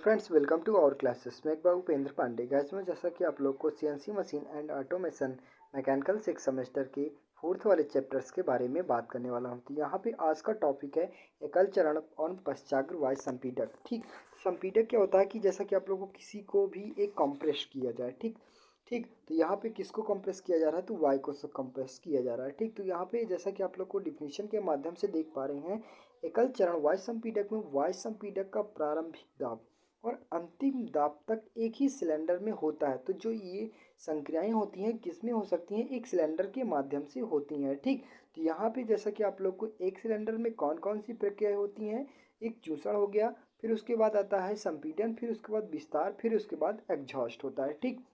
Friends, welcome to our classes. मैं एक बार Upendra Pandey. Gas में जैसा कि आप लोग को CNC machine and automation mechanical six semester के फोर्थ वाले चैप्टर्स के बारे में बात करने वाला हूँ। तो यहाँ पे आज का टॉपिक है एकल चरण और पश्चाग्र वायु संपीडक। ठीक, संपीडक क्या होता है कि जैसा कि आप लोगों को किसी को भी एक कंप्रेस किया जाए। ठीक ठीक, तो यहाँ पे किसको कंप्रेस किया जा रहा है? तो वाई को कंप्रेस किया जा रहा है। ठीक, तो यहाँ पे जैसा कि आप लोग को डिफिनीशन के माध्यम से देख पा रहे हैं, एकल चरण वायु संपीडक में वायु संपीडक का प्रारंभिक दाब और अंतिम दाब तक एक ही सिलेंडर में होता है। तो जो ये संक्रियाएं होती हैं किसमें हो सकती हैं? एक सिलेंडर के माध्यम से होती हैं। ठीक, तो यहाँ पे जैसा कि आप लोग को एक सिलेंडर में कौन कौन सी प्रक्रियाएं होती हैं? एक चूसण हो गया, फिर उसके बाद आता है संपीडन, फिर उसके बाद विस्तार, फिर उसके बाद एग्जॉस्ट होता है। ठीक,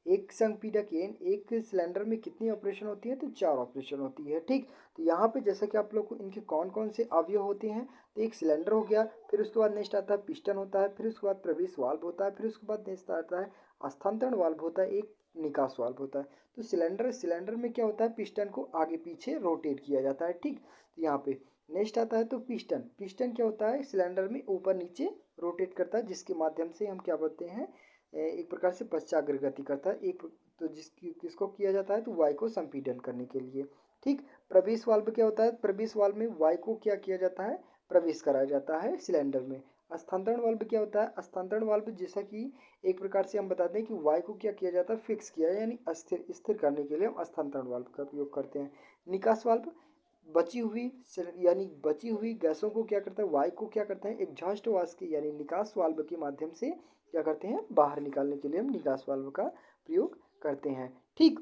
एक संपीडक एक सिलेंडर में कितनी ऑपरेशन होती है? तो 4 ऑपरेशन होती है। ठीक, तो यहाँ पे जैसा कि आप लोग को इनके कौन कौन से अवयव होते हैं, तो एक सिलेंडर हो गया, फिर उसके बाद नेक्स्ट आता है पिस्टन होता है, फिर उसके बाद प्रवेश वाल्व होता है, फिर उसके बाद नेक्स्ट आता है स्थानांतरण वाल्व होता है, एक निकास वाल्व होता है। तो सिलेंडर में क्या होता है? पिस्टन को आगे पीछे रोटेट किया जाता है। ठीक, तो यहाँ पे नेक्स्ट आता है तो पिस्टन पिस्टन क्या होता है? सिलेंडर में ऊपर नीचे रोटेट करता है, जिसके माध्यम से हम क्या बोलते हैं, एक प्रकार से पश्चाग्र गति करता है। एक तो जिसकी किसको किया जाता है? तो वाई को संपीडन करने के लिए। ठीक, प्रवेश वाल्व क्या होता है? प्रवेश वाल्व में वाई को क्या किया जाता है? प्रवेश कराया जाता है सिलेंडर में। स्थानांतरण वाल्व क्या होता है? स्थानांतरण वाल्व जैसा कि एक प्रकार से हम बताते हैं कि वाई को क्या किया जाता है? फिक्स किया है, यानी स्थिर स्थिर करने के लिए हम स्थानांतरण वाल्व का उपयोग करते हैं। निकास वाल्व बची हुई गैसों को क्या करता है? वायु को क्या करते हैं? एग्जॉस्ट वाल्व के यानी निकास वाल्व के माध्यम से क्या करते हैं? बाहर निकालने के लिए हम निकास वाल्व का प्रयोग करते हैं। ठीक,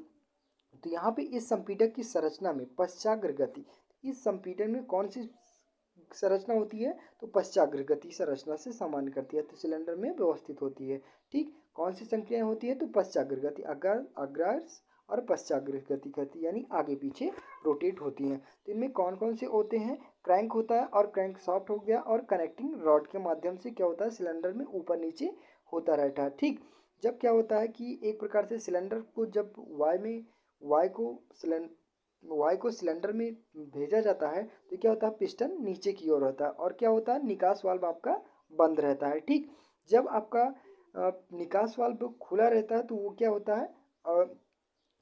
तो यहाँ पे इस संपीडक की संरचना में पश्चाग्र गति, इस संपीडन में कौन सी संरचना होती है? तो पश्चाग्र गति संरचना से सामान्य करती है, तो सिलेंडर में व्यवस्थित होती है। ठीक, कौन सी संक्रियाएं होती है? तो पश्चाग्र गति, अग्राह्य और पश्चाग्र गति कहती, यानी आगे पीछे रोटेट होती हैं। तो इनमें कौन कौन से होते हैं? क्रैंक होता है और क्रैंक सॉफ्ट हो गया, और कनेक्टिंग रॉड के माध्यम से क्या होता है? सिलेंडर में ऊपर नीचे होता रहता है। ठीक, जब क्या होता है कि एक प्रकार से सिलेंडर को जब वाई को सिलेंडर में भेजा जाता है, तो क्या होता है? पिस्टन नीचे की ओर होता है, और क्या होता है? निकास वाल्व आपका बंद रहता है। ठीक, जब आपका निकास वाल्व खुला रहता है तो वो क्या होता है?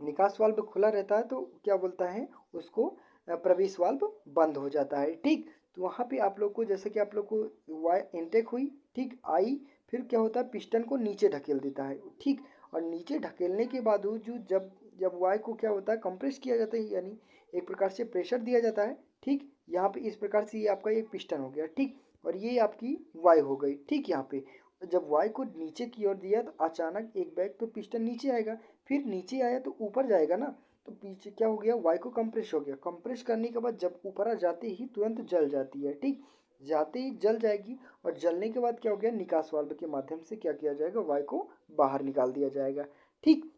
निकास वाल्व खुला रहता है तो क्या बोलता है उसको? प्रवेश वाल्व बंद हो जाता है। ठीक, तो वहाँ पे आप लोग को जैसे कि आप लोग को वाई इनटेक हुई, ठीक आई, फिर क्या होता है? पिस्टन को नीचे ढकेल देता है। ठीक, और नीचे ढकेलने के बाद जो जब जब वाई को क्या होता है? कंप्रेस किया जाता है, यानी एक प्रकार से प्रेशर दिया जाता है। ठीक, यहाँ पे इस प्रकार से ये आपका एक पिस्टन हो गया। ठीक, और ये आपकी वाई हो गई। ठीक, यहाँ पे जब वाई को नीचे की ओर दिया तो अचानक एक बैग तो पिस्टन नीचे आएगा, फिर नीचे आया तो ऊपर जाएगा ना, तो पीछे क्या हो गया? वाई को कंप्रेस हो गया। कंप्रेस करने के बाद जब ऊपर आ जाते ही तुरंत जल जाती है। ठीक, जाते ही जल जाएगी, और जलने के बाद क्या हो गया? निकास वाल्व के माध्यम से क्या किया जाएगा? वाई को बाहर निकाल दिया जाएगा। ठीक,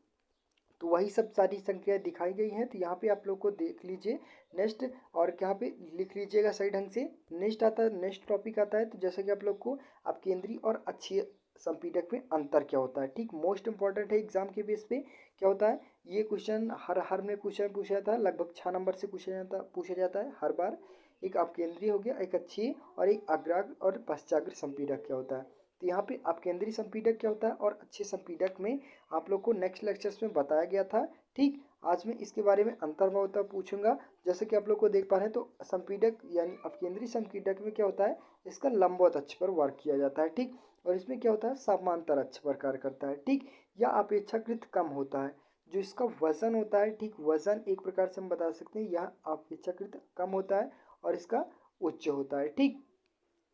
तो वही सब सारी संख्याएं दिखाई गई हैं। तो यहाँ पे आप लोग को देख लीजिए नेक्स्ट, और यहाँ पे लिख लीजिएगा सही ढंग से। नेक्स्ट टॉपिक आता है, तो जैसा कि आप लोग को आप केंद्रीय और अक्षीय संपीडक में अंतर क्या होता है। ठीक, मोस्ट इंपॉर्टेंट है एग्जाम के बेस पे। क्या होता है? ये क्वेश्चन हर में क्वेश्चन पूछा जाता है, लगभग 6 नंबर से पूछा जाता है हर बार। एक आप केंद्रीय हो गया, एक अक्षीय, और एक अग्राग्र और पश्चाग्र संपीडक क्या होता है। तो यहाँ पे आप केंद्रीय संपीडक क्या होता है और अक्षीय संपीडक में आप लोग को नेक्स्ट लेक्चर्स में बताया गया था। ठीक, आज मैं इसके बारे में अंतर्भावता पूछूंगा। जैसे कि आप लोग को देख पा रहे हैं, तो संपीडक यानी अपकेंद्री संपीडक में क्या होता है? इसका लंबवत अक्ष पर वर्क किया जाता है। ठीक, और इसमें क्या होता है? समांतर अक्ष पर कार्य करता है। ठीक, या अपेक्षाकृत कम होता है। जो इसका वजन होता है, ठीक, वजन एक प्रकार से हम बता सकते हैं यह अपेक्षाकृत कम होता है, और इसका उच्च होता है। ठीक,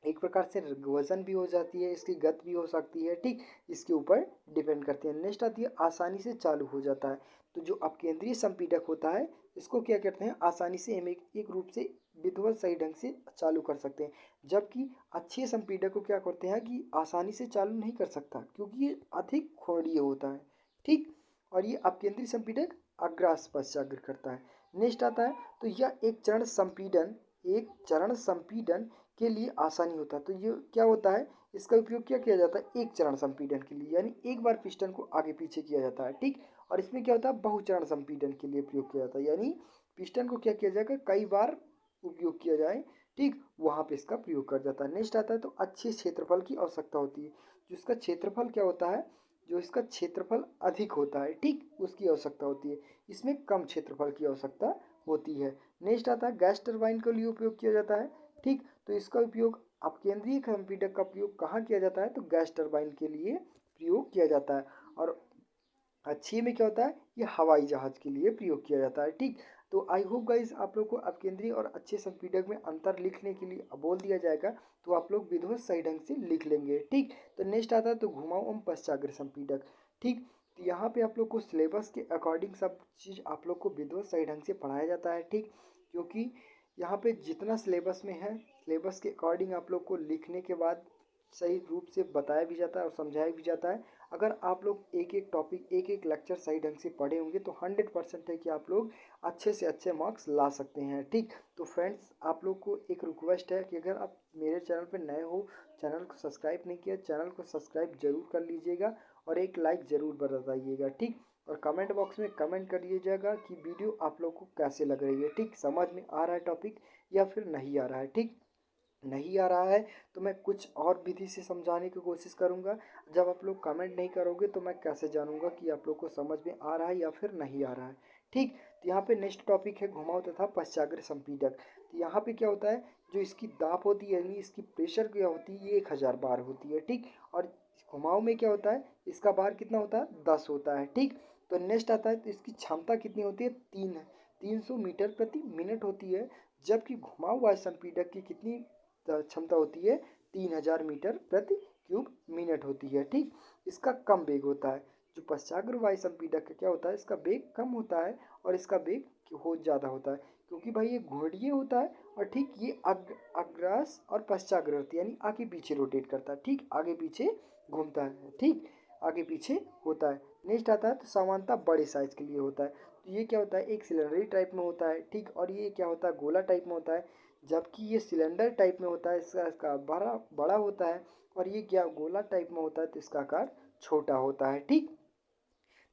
एक प्रकार से वजन भी हो जाती है, इसकी गति भी हो सकती है। ठीक, इसके ऊपर डिपेंड करती है। नेक्स्ट आती है आसानी से चालू हो जाता है। तो जो अपकेंद्रीय संपीडक होता है, इसको क्या कहते हैं? आसानी से हम एक रूप से विधिवत सही ढंग से चालू कर सकते हैं। जबकि अक्षीय संपीडक को क्या करते हैं कि आसानी से चालू नहीं कर सकता, क्योंकि ये अधिक खोरणीय होता है। ठीक, और ये अपकेंद्रीय संपीडक अग्राह्य पश्चाग्र करता है। नेक्स्ट आता है, तो यह एक चरण संपीडन के लिए आसानी होता है। तो ये क्या होता है? इसका उपयोग क्या किया जाता है? एक चरण संपीडन के लिए, यानी एक बार पिस्टन को आगे पीछे किया जाता है। ठीक, और इसमें क्या होता है? बहुचरण संपीडन के लिए प्रयोग किया जाता है, यानी पिस्टन को क्या किया जाएगा? कई बार उपयोग किया जाए, ठीक, वहाँ पे इसका प्रयोग कर जाता है। नेक्स्ट आता है तो अच्छे क्षेत्रफल की आवश्यकता होती है। जिसका क्षेत्रफल क्या होता है, जो इसका क्षेत्रफल अधिक होता है, ठीक, उसकी आवश्यकता होती है। इसमें कम क्षेत्रफल की आवश्यकता होती है। नेक्स्ट आता है गैस टरबाइन के लिए उपयोग किया जाता है। ठीक, तो इसका उपयोग अपकेंद्रीय संपीड़क का प्रयोग कहाँ किया जाता है, तो गैस टरबाइन के लिए प्रयोग किया जाता है। और अच्छी में क्या होता है, ये हवाई जहाज के लिए प्रयोग किया जाता है। ठीक, तो आई होप गाइस आप लोग को अपकेंद्रीय और अच्छे संपीड़क में अंतर लिखने के लिए बोल दिया जाएगा, तो आप लोग विधिवत सही ढंग से लिख लेंगे। ठीक, तो नेक्स्ट आता है तो घुमाव एवं पश्चाग्र संपीड़क। ठीक, तो यहाँ पे आप लोग को सिलेबस के अकॉर्डिंग सब चीज़ आप लोग को विधिवत सही ढंग से पढ़ाया जाता है। ठीक, क्योंकि यहाँ पे जितना सिलेबस में है, सिलेबस के अकॉर्डिंग आप लोग को लिखने के बाद सही रूप से बताया भी जाता है और समझाया भी जाता है। अगर आप लोग एक एक टॉपिक एक एक लेक्चर सही ढंग से पढ़े होंगे तो 100% है कि आप लोग अच्छे से अच्छे मार्क्स ला सकते हैं। ठीक, तो फ्रेंड्स आप लोग को एक रिक्वेस्ट है कि अगर आप मेरे चैनल पर नए हो, चैनल को सब्सक्राइब नहीं किया, चैनल को सब्सक्राइब जरूर कर लीजिएगा और एक लाइक ज़रूर बताइएगा। ठीक, और कमेंट बॉक्स में कमेंट कर दीजिएगा कि वीडियो आप लोग को कैसे लग रही है। ठीक, समझ में आ रहा है टॉपिक या फिर नहीं आ रहा है। ठीक, नहीं आ रहा है तो मैं कुछ और विधि से समझाने की कोशिश करूंगा। जब आप लोग कमेंट नहीं करोगे तो मैं कैसे जानूंगा कि आप लोग को समझ में आ रहा है या फिर नहीं आ रहा है। ठीक, तो यहाँ पे नेक्स्ट टॉपिक है घुमाव तथा पश्चाग्र संपीड़क। तो यहाँ पे क्या होता है, जो इसकी दाब होती है यानी इसकी प्रेशर क्या होती है, ये 1000 बार होती है। ठीक, और घुमाव में क्या होता है, इसका बार कितना होता है, 10 होता है। ठीक, तो नेक्स्ट आता है तो इसकी क्षमता कितनी होती है, 300 मीटर प्रति मिनट होती है। जबकि घुमाव वायु संपीड़क की कितनी क्षमता होती है, 3000 मीटर प्रति क्यूब मिनट होती है। ठीक, इसका कम वेग होता है। जो पश्चाग्र वायु संपीड़क का क्या होता है, इसका वेग कम होता है और इसका वेग बहुत ज़्यादा होता है, क्योंकि भाई ये घोड़ीय होता है। और ठीक, ये अग्रास और पश्चाग्र होती है, यानी आगे पीछे रोटेट करता है। ठीक, आगे पीछे घूमता है। ठीक, आगे पीछे होता है। नेक्स्ट आता है तो समानता बड़े साइज के लिए होता है। तो ये क्या होता है, एक सिलेंडरी टाइप में होता है। ठीक, और ये क्या होता है, गोला टाइप में होता है। जबकि ये सिलेंडर टाइप में होता है, इसका आकार बड़ा बड़ा होता है। और ये क्या गोला टाइप में होता है तो इसका आकार छोटा होता है। ठीक,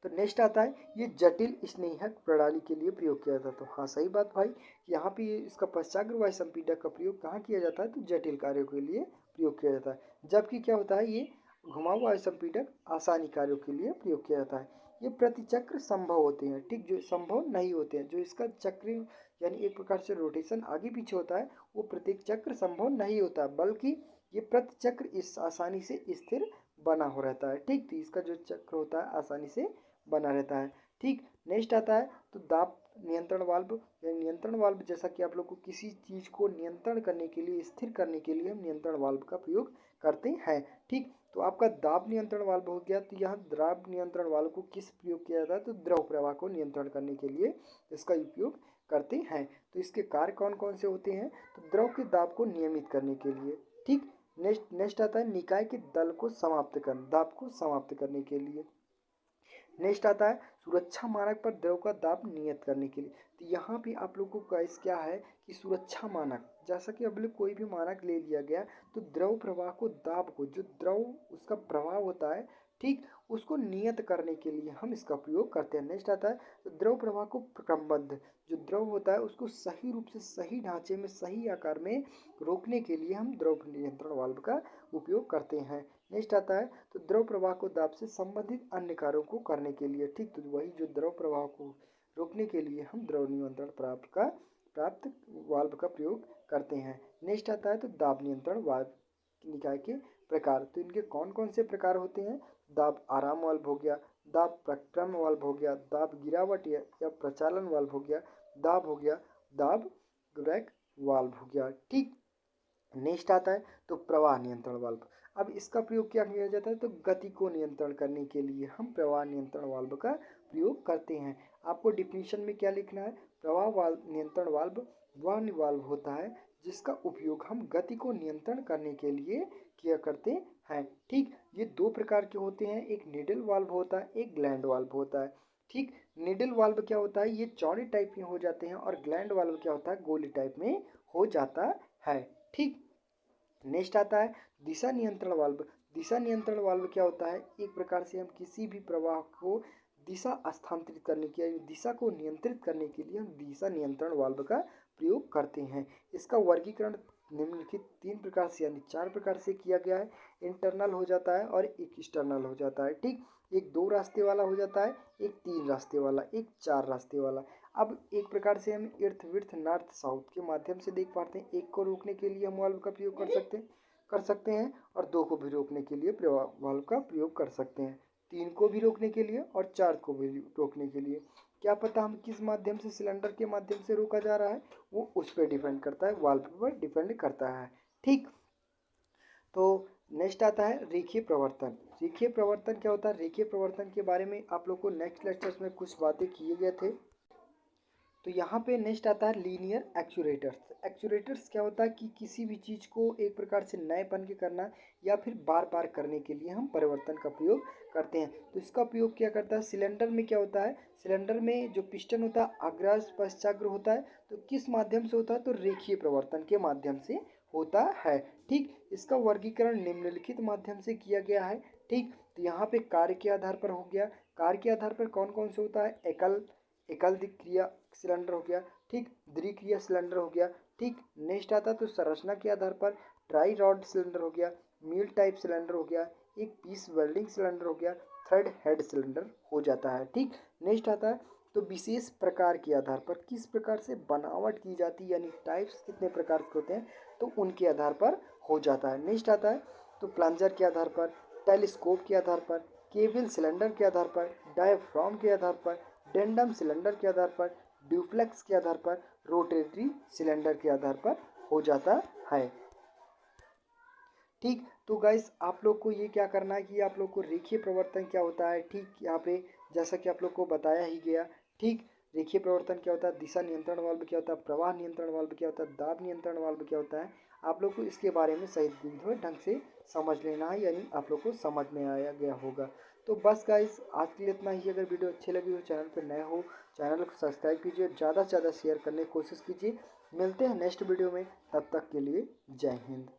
तो नेक्स्ट आता है ये जटिल स्नेहक प्रणाली के लिए प्रयोग किया जाता है। तो हाँ सही बात भाई, यहाँ पे इसका पश्चाग्र वायु संपीड़क का प्रयोग कहाँ किया जाता है, तो जटिल कार्यों के लिए प्रयोग किया जाता है। जबकि क्या होता है, ये घुमाव वायु संपीड़क आसानी कार्यों के लिए प्रयोग किया जाता है। ये प्रतिचक्र संभव होते हैं। ठीक, जो संभव नहीं होते हैं, जो इसका चक्र यानी एक प्रकार से रोटेशन आगे पीछे होता है, वो प्रत्येक चक्र संभव नहीं होता, बल्कि ये प्रतिचक्र इस आसानी से स्थिर बना हो रहता है। ठीक, तो इसका जो चक्र होता है आसानी से बना रहता है। ठीक, नेक्स्ट आता है तो दाब नियंत्रण वाल्व या नियंत्रण वाल्व। जैसा कि आप लोग को किसी चीज़ को नियंत्रण करने के लिए, स्थिर करने के लिए हम नियंत्रण वाल्व का प्रयोग करते हैं। ठीक, तो आपका दाब नियंत्रण वाल्व हो गया। तो यहाँ दाब नियंत्रण वाल्व को किस प्रयोग किया जाता है, तो द्रव प्रवाह को नियंत्रण करने के लिए इसका उपयोग करते हैं। तो इसके कार्य कौन कौन से होते हैं, तो द्रव के दाब को नियमित करने के लिए। ठीक, नेक्स्ट आता है निकाय के दल को समाप्त कर दाब को समाप्त करने के लिए। नेक्स्ट आता है सुरक्षा मानक पर द्रव का दाब नियत करने के लिए। तो यहाँ पे आप लोग को गाइस क्या है कि सुरक्षा मानक, जैसा कि अब कोई भी मानक ले लिया गया तो द्रव प्रवाह को, दाब को, जो द्रव उसका प्रवाह होता है, ठीक, उसको नियत करने के लिए हम इसका प्रयोग करते हैं। नेक्स्ट आता है तो द्रव प्रवाह को क्रमबद्ध, जो द्रव होता है उसको सही रूप से, सही ढांचे में, सही आकार में रोकने के लिए हम द्रव नियंत्रण वाल्व का उपयोग करते हैं। नेक्स्ट आता है तो द्रव प्रवाह को दाब से संबंधित अन्य कार्यों को करने के लिए। ठीक, तो वही जो द्रव प्रवाह को रोकने के लिए हम द्रव नियंत्रण प्राप्त वाल्व का प्रयोग करते हैं। नेक्स्ट आता है तो दाब नियंत्रण वाल्व निकाय के प्रकार। तो इनके कौन कौन से प्रकार होते हैं, दाब आराम वाल्व हो गया, दाब प्रक्रम वाल्व हो गया, दाब गिरावट या प्रचालन वाल्व हो गया, दाब हो गया, दाब रैक वाल्व हो गया। ठीक, नेक्स्ट आता है तो प्रवाह नियंत्रण वाल्व। अब इसका प्रयोग क्या किया जाता है, तो गति को नियंत्रण करने के लिए हम प्रवाह नियंत्रण वाल्व का प्रयोग करते हैं। आपको डिफिनीशन में क्या लिखना है, प्रवाह वाल्व नियंत्रण वाल्व वह वाल्व होता है जिसका उपयोग हम गति को नियंत्रण करने के लिए किया करते हैं। ठीक, ये दो प्रकार के होते हैं, एक निडल वाल्व होता है, एक ग्लैंड वाल्व होता है। ठीक, निडल वाल्व क्या होता है, ये चौड़े टाइप में हो जाते हैं, और ग्लैंड वाल्व क्या होता है, गोली टाइप में हो जाता है। ठीक, नेक्स्ट आता है दिशा नियंत्रण वाल्व। दिशा नियंत्रण वाल्व क्या होता है, एक प्रकार से हम किसी भी प्रवाह को दिशा स्थानांतरित करने के, दिशा को नियंत्रित करने के लिए हम दिशा नियंत्रण वाल्व का प्रयोग करते हैं। इसका वर्गीकरण निम्नलिखित 3 प्रकार से यानी 4 प्रकार से किया गया है। इंटरनल हो जाता है और एक एक्सटर्नल हो जाता है। ठीक, एक 2 रास्ते वाला हो जाता है, एक 3 रास्ते वाला, एक 4 रास्ते वाला। अब एक प्रकार से हम ईर्थ विर्थ नॉर्थ साउथ के माध्यम से देख पाते हैं। एक को रोकने के लिए हम वाल्व का प्रयोग कर सकते हैं और 2 को भी रोकने के लिए वाल्व का प्रयोग कर सकते हैं। 3 को भी रोकने के लिए और 4 को भी रोकने के लिए। क्या पता हम किस माध्यम से, सिलेंडर के माध्यम से रोका जा रहा है, वो उस पर डिपेंड करता है, वाल्व पर डिपेंड करता है। ठीक, तो नेक्स्ट आता है रेखीय प्रवर्तन। रेखीय प्रवर्तन क्या होता है? रेखीय प्रवर्तन के बारे में आप लोग को नेक्स्ट लेक्चर्स में कुछ बातें किए गए थे। तो यहाँ पे नेक्स्ट आता है लीनियर एक्चुएटर्स। एक्चुएटर्स क्या होता है कि किसी भी चीज़ को एक प्रकार से नएपन के करना या फिर बार बार करने के लिए हम परिवर्तन का प्रयोग करते हैं। तो इसका उपयोग क्या करता है? सिलेंडर में क्या होता है, सिलेंडर में जो पिस्टन होता है अग्राग्र पश्चाग्र होता है। तो किस माध्यम से होता है? तो रेखीय प्रवर्तन के माध्यम से होता है। ठीक, इसका वर्गीकरण निम्नलिखित माध्यम से किया गया है। ठीक, तो यहाँ पे कार्य के आधार पर हो गया। कार्य के आधार पर कौन कौन से होता है? एकल क्रिया सिलेंडर हो गया। ठीक, द्विक्रिया सिलेंडर हो गया। ठीक, नेक्स्ट आता है तो संरचना के आधार पर ट्राई रॉड सिलेंडर हो गया, मील टाइप सिलेंडर हो गया, एक पीस वेल्डिंग सिलेंडर हो गया, थर्ड हेड सिलेंडर हो जाता है। ठीक, नेक्स्ट आता है तो विशेष प्रकार के आधार पर किस प्रकार से बनावट की जाती है, यानी टाइप्स कितने प्रकार के होते हैं, तो उनके आधार पर हो जाता है। नेक्स्ट आता है तो प्लंजर के आधार पर, टेलीस्कोप के आधार पर, केबल सिलेंडर के आधार पर, डायफ्राम के आधार पर, डेंडम सिलेंडर के आधार पर, ड्यूफ्लेक्स के आधार पर, रोटेटरी सिलेंडर के आधार पर हो जाता है। ठीक, तो गाइस आप लोग को ये क्या करना है कि आप लोग को रेखीय प्रवर्तन क्या होता है, ठीक यहाँ पे जैसा कि आप लोग को बताया ही गया। ठीक, रेखीय प्रवर्तन क्या होता है, दिशा नियंत्रण वाल्व क्या होता है, प्रवाह नियंत्रण वाल्व क्या होता है, दाब नियंत्रण वाल्व क्या होता है, आप लोग को इसके बारे में सही ढंग से समझ लेना है, यानी आप लोग को समझ में आया गया होगा। तो बस गाइस आज के लिए इतना ही। अगर वीडियो अच्छी लगी हो, चैनल पर नए हो, चैनल को सब्सक्राइब कीजिए, ज़्यादा से ज़्यादा शेयर करने की कोशिश कीजिए। मिलते हैं नेक्स्ट वीडियो में, तब तक के लिए जय हिंद।